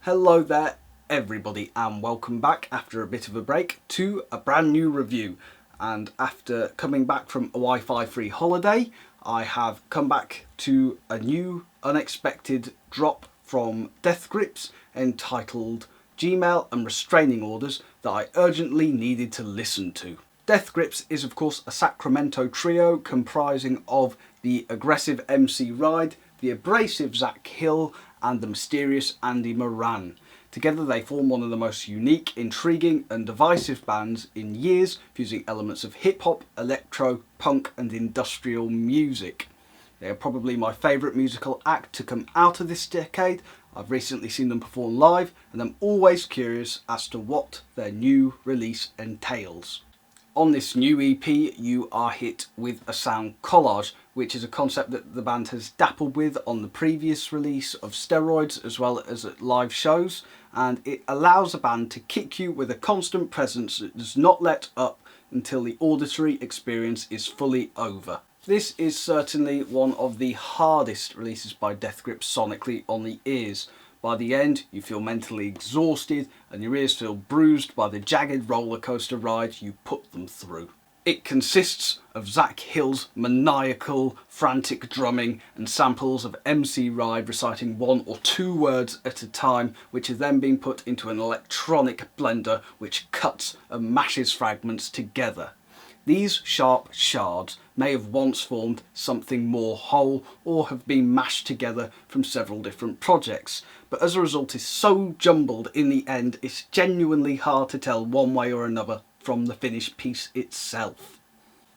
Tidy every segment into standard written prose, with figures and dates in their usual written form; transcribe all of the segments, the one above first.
Hello there everybody and welcome back after a bit of a break to a brand new review. And after coming back from a Wi-Fi free holiday, I have come back to a new unexpected drop from Death Grips entitled Gmail and Restraining Orders that I urgently needed to listen to. Death Grips is of course a Sacramento trio comprising of the aggressive MC Ride, the abrasive Zach Hill and the mysterious Andy Moran. Together they form one of the most unique, intriguing and divisive bands in years, fusing elements of hip-hop, electro, punk and industrial music. They are probably my favourite musical act to come out of this decade. I've recently seen them perform live and I'm always curious as to what their new release entails. On this new EP you are hit with a sound collage, which is a concept that the band has dappled with on the previous release of Steroids as well as at live shows, and it allows a band to kick you with a constant presence that does not let up until the auditory experience is fully over. This is certainly one of the hardest releases by Death Grips sonically on the ears. By the end, you feel mentally exhausted and your ears feel bruised by the jagged roller coaster ride you put them through. It consists of Zach Hill's maniacal, frantic drumming and samples of MC Ride reciting one or two words at a time, which are then being put into an electronic blender which cuts and mashes fragments together. These sharp shards may have once formed something more whole or have been mashed together from several different projects, but as a result is so jumbled in the end it's genuinely hard to tell one way or another from the finished piece itself.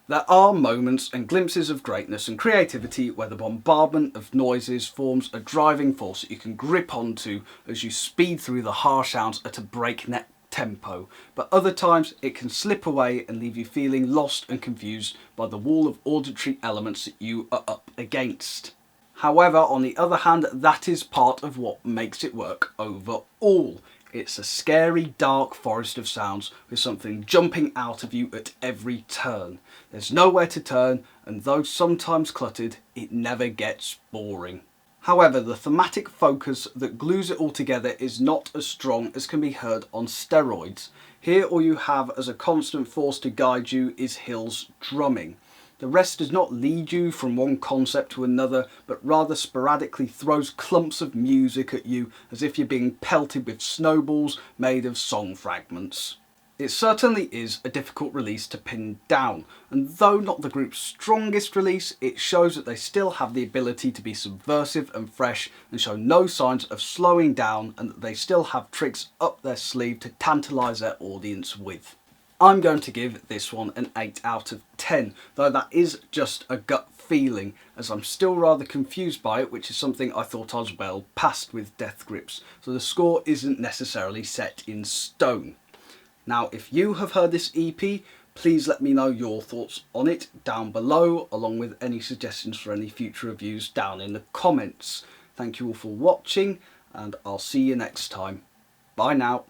There are moments and glimpses of greatness and creativity where the bombardment of noises forms a driving force that you can grip onto as you speed through the harsh sounds at a breakneck tempo, but other times it can slip away and leave you feeling lost and confused by the wall of auditory elements that you are up against. However, on the other hand, that is part of what makes it work overall. It's a scary, dark forest of sounds with something jumping out of you at every turn. There's nowhere to turn, and though sometimes cluttered, it never gets boring. However, the thematic focus that glues it all together is not as strong as can be heard on Steroids. Here all you have as a constant force to guide you is Hill's drumming. The rest does not lead you from one concept to another, but rather sporadically throws clumps of music at you as if you're being pelted with snowballs made of song fragments. It certainly is a difficult release to pin down, and though not the group's strongest release, it shows that they still have the ability to be subversive and fresh and show no signs of slowing down, and that they still have tricks up their sleeve to tantalise their audience with. I'm going to give this one an 8 out of 10, though that is just a gut feeling, as I'm still rather confused by it, which is something I thought I was well past with Death Grips, so the score isn't necessarily set in stone. Now, if you have heard this EP, please let me know your thoughts on it down below, along with any suggestions for any future reviews down in the comments. Thank you all for watching, and I'll see you next time. Bye now.